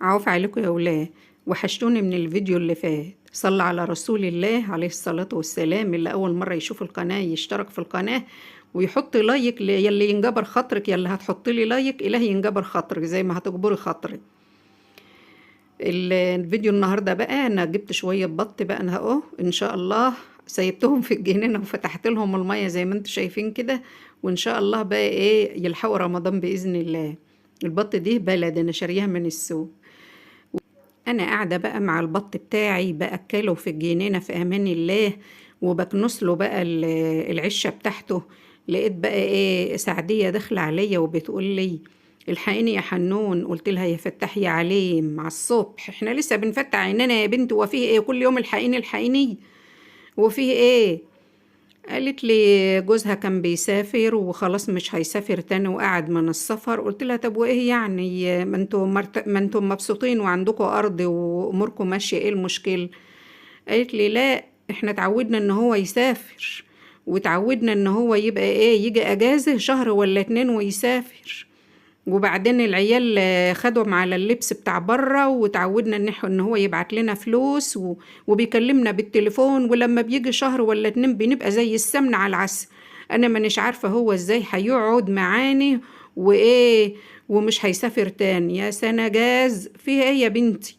عوف عليكم يا ولاد. وحشتوني من الفيديو اللي فات. صلى على رسول الله عليه الصلاة والسلام. اللي أول مرة يشوف القناة يشترك في القناة ويحط لايك يلي ينجبر خاطرك. يلي هتحط لي لايك إلهي ينجبر خاطرك زي ما هتجبري خاطري. الفيديو النهاردة بقى أنا جبت شوية بط بقى أنا أهو إن شاء الله سيبتهم في الجنينة وفتحت لهم المية زي ما انتم شايفين كده، وإن شاء الله بقى إيه يلحقوا رمضان بإذن الله. البط دي بلد أنا شاريها من السوق. انا قاعده بقى مع البط بتاعي باكله في الجنينه في امان الله، وبكنس له بقى العشه بتاعته. لقيت بقى ايه سعديه داخله عليا وبتقول لي الحقيني يا حنون. قلت لها يا فتح يا عليم على الصبح، احنا لسه بنفتح عيننا يا بنت، وفيه ايه كل يوم الحقيني الحقيني وفيه ايه؟ قالت لي جوزها كان بيسافر وخلاص مش هيسافر تاني وقعد من السفر. قلت لها طب وايه يعني، ما انتم مبسوطين وعندكم ارض واموركم ماشيه، ايه المشكله؟ قالت لي لا احنا اتعودنا ان هو يسافر، وتعودنا ان هو يبقى ايه يجي اجازه شهر ولا اتنين ويسافر، وبعدين العيال خدهم على اللبس بتاع بره، وتعودنا ان هو يبعت لنا فلوس وبيكلمنا بالتليفون، ولما بيجي شهر ولا اتنين بنبقى زي السمن على العسل. انا مانيش عارفه هو ازاي هيقعد معاني وايه ومش هيسافر تاني. يا سنه جاز فيها ايه يا بنتي؟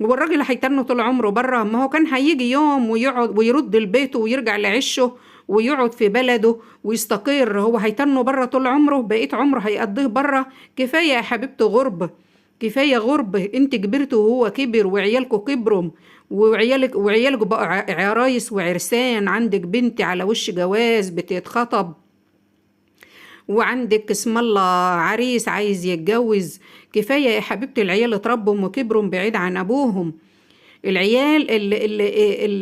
هو الراجل هيتنه طول عمره بره؟ ما هو كان هيجي يوم ويقعد ويرد لبيته ويرجع لعشه ويقعد في بلده ويستقر. هو هيتنه بره طول عمره؟ بقيت عمره هيقضيه بره؟ كفايه يا حبيبتي غربه، كفايه غربه. انت كبرت وهو كبر وعيالكوا كبروا، وعيالك بقوا عرايس وعرسان. عندك بنت على وش جواز بتتخطب، وعندك اسم الله عريس عايز يتجوز. كفاية يا حبيبتي العيال اتربوا وكبروا بعيد عن أبوهم. العيال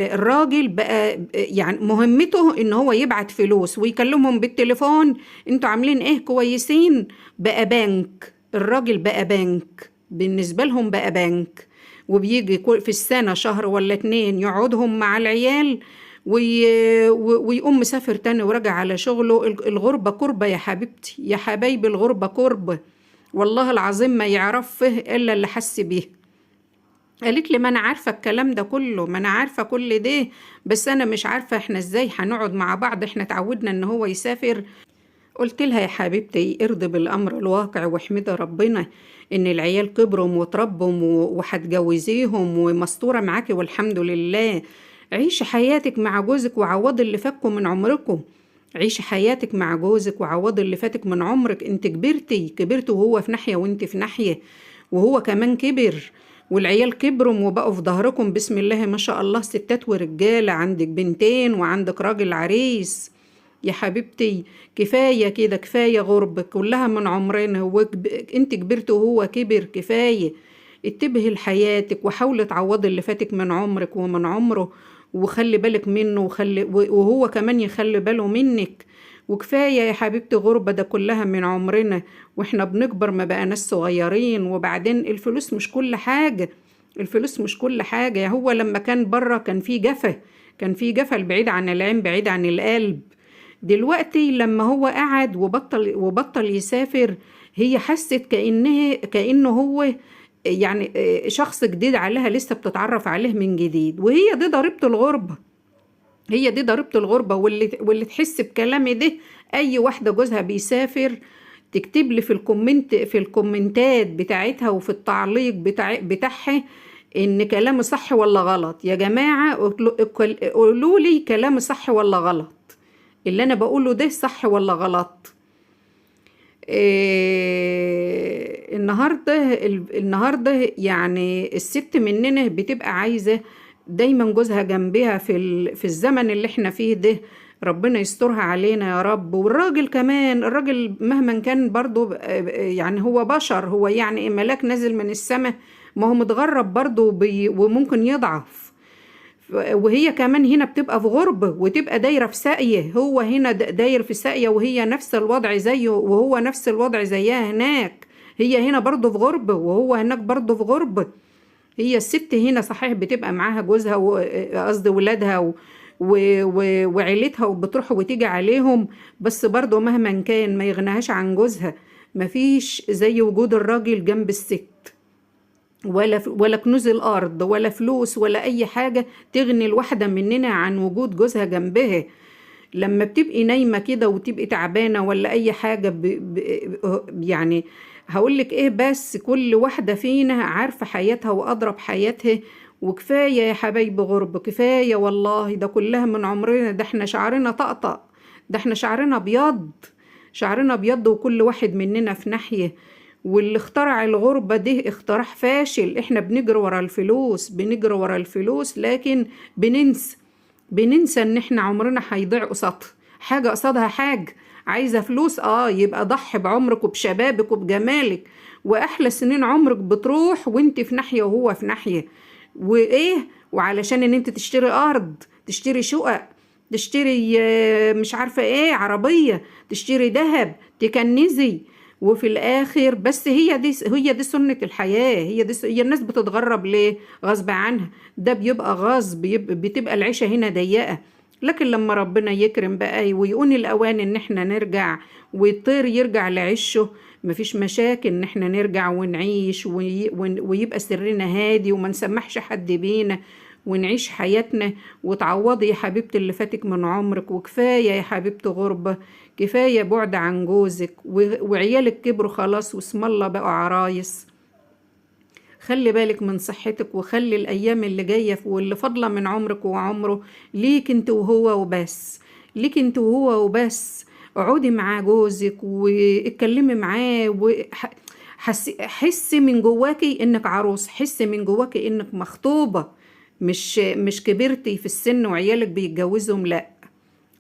الراجل بقى يعني مهمته ان هو يبعت فلوس ويكلمهم بالتليفون انتوا عاملين ايه كويسين. بقى بنك، الراجل بقى بنك بالنسبة لهم، بقى بنك. وبيجي في السنة شهر ولا اتنين يقعدهم مع العيال ويقوم مسافر تاني وراجع على شغله. الغربة كربة يا حبيبتي يا حبايبي، الغربة كربة والله العظيم ما يعرفه إلا اللي حس بيه. قالت لي ما انا عارفه الكلام ده كله، ما انا عارفه كل ده، بس انا مش عارفه احنا ازاي هنقعد مع بعض، احنا اتعودنا ان هو يسافر. قلت لها يا حبيبتي ارضي بالامر الواقع واحمدي ربنا ان العيال كبروا وتربوا وهتجوزيهم ومستوره معاكي والحمد لله. عيشي حياتك مع جوزك وعوضي اللي فاتكم من عمركم. عيشي حياتك مع جوزك وعوضي اللي فاتك من عمرك. انت كبرتي وهو في ناحيه وانت في ناحيه، وهو كمان كبر، والعيال كبروا وبقوا في ظهركم بسم الله ما شاء الله، ستات ورجاله. عندك بنتين وعندك راجل عريس. يا حبيبتي كفاية كده، كفاية غربة كلها من عمرنا. انت كبرت وهو كبر، كفاية. اتبهي لحياتك وحاولي تعوضي اللي فاتك من عمرك ومن عمره، وخلي بالك منه وهو كمان يخلي باله منك. وكفاية يا حبيبتي غربة، ده كلها من عمرنا واحنا بنكبر ما بقى ناس صغيرين. وبعدين الفلوس مش كل حاجة، الفلوس مش كل حاجة. هو لما كان بره كان في جفا، كان في جفا البعيد عن العين بعيد عن القلب. دلوقتي لما هو قعد وبطل يسافر، هي حست كأنه هو يعني شخص جديد عليها، لسه بتتعرف عليه من جديد. وهي دي ضريبة الغربة، هي دي ضريبة الغربة. واللي تحس بكلامي ده أي واحدة جوزها بيسافر تكتب لي في الكومنتات بتاعتها وفي التعليق بتاعها إن كلامي صح ولا غلط. يا جماعة قولوا لي كلامي صح ولا غلط، اللي أنا بقوله ده صح ولا غلط. النهارده يعني الست مننا بتبقى عايزة دايما جوزها جنبها في الزمن اللي احنا فيه ده. ربنا يسترها علينا يا رب. والراجل كمان، الراجل مهما كان برضو يعني هو بشر، هو يعني ملاك نازل من السماء، ما هو متغرب برضو وممكن يضعف. وهي كمان هنا بتبقى في غربة وتبقى دايرة في ساقية. هو هنا داير في ساقية وهي نفس الوضع زيه، وهو نفس الوضع زيها هناك. هي هنا برضه في غربة وهو هناك برضه في غربة. هي الست هنا صحيح بتبقى معاها جوزها قصدي ولادها وعيلتها وبتروح وتيجي عليهم، بس برضه مهما كان ما يغناهاش عن جوزها. مفيش زي وجود الراجل جنب الست. ولا كنوز الأرض ولا فلوس ولا أي حاجة تغني الواحدة مننا عن وجود جوزها جنبها. لما بتبقي نايمة كده وتبقي تعبانة ولا أي حاجة يعني هقولك إيه، بس كل واحدة فينا عارفة حياتها وأضرب حياتها. وكفاية يا حبايب غرب، كفاية والله، ده كلها من عمرنا، ده احنا شعرنا طقطق، ده احنا شعرنا أبيض، شعرنا أبيض، وكل واحد مننا في ناحية. واللي اخترع الغربة ده اختراع فاشل. احنا بنجري ورا الفلوس، بنجري ورا الفلوس، لكن بننسى ان احنا عمرنا هيضيع قصادها حاجة، قصادها حاجة. عايزة فلوس، يبقى ضحي بعمرك وبشبابك وبجمالك، واحلى سنين عمرك بتروح وانت في ناحية وهو في ناحية. وايه، وعلشان ان انت تشتري ارض، تشتري شقق، تشتري مش عارفة ايه، عربية، تشتري ذهب، تكنزي. وفي الاخر بس هي دي سنة الحياة، هي الناس بتتغرب ليه؟ غصب عنها. ده بيبقى غصب، بتبقى العيشة هنا ضيقة. لكن لما ربنا يكرم بقى ويقون الاوان ان احنا نرجع، والطير يرجع لعشه، مفيش مشاكل ان احنا نرجع ونعيش ويبقى سرنا هادي وما نسمحش حد بينا، ونعيش حياتنا. وتعوضي يا حبيبتي اللي فاتك من عمرك. وكفاية يا حبيبتي غربة، كفاية بعد عن جوزك، وعيالك كبروا خلاص واسم الله بقوا عرايس. خلي بالك من صحتك، وخلي الأيام اللي جاية واللي فاضلة من عمرك وعمره ليك انت وهو وبس، ليك انت وهو وبس. اقعدي مع جوزك واتكلمي معاه، حسي من جواكي انك عروس، حسي من جواكي انك مخطوبة، مش كبرتي في السن وعيالك بيتجوزهم، لا.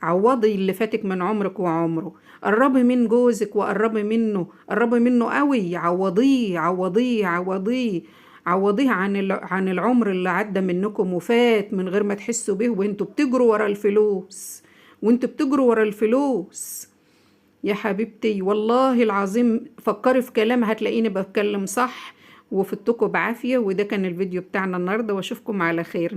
عوضي اللي فاتك من عمرك وعمره. قربي من جوزك وقربي منه، قربي منه قوي، عوضيه عوضيه عوضيه، عوضيه عن العمر اللي عدى منكم وفات من غير ما تحسوا به، وانتوا بتجروا ورا الفلوس، وانتوا بتجروا ورا الفلوس. يا حبيبتي والله العظيم فكري في كلام هتلاقيني بتكلم صح، وفدتكم بعافية. وده كان الفيديو بتاعنا النهاردة، واشوفكم على خير.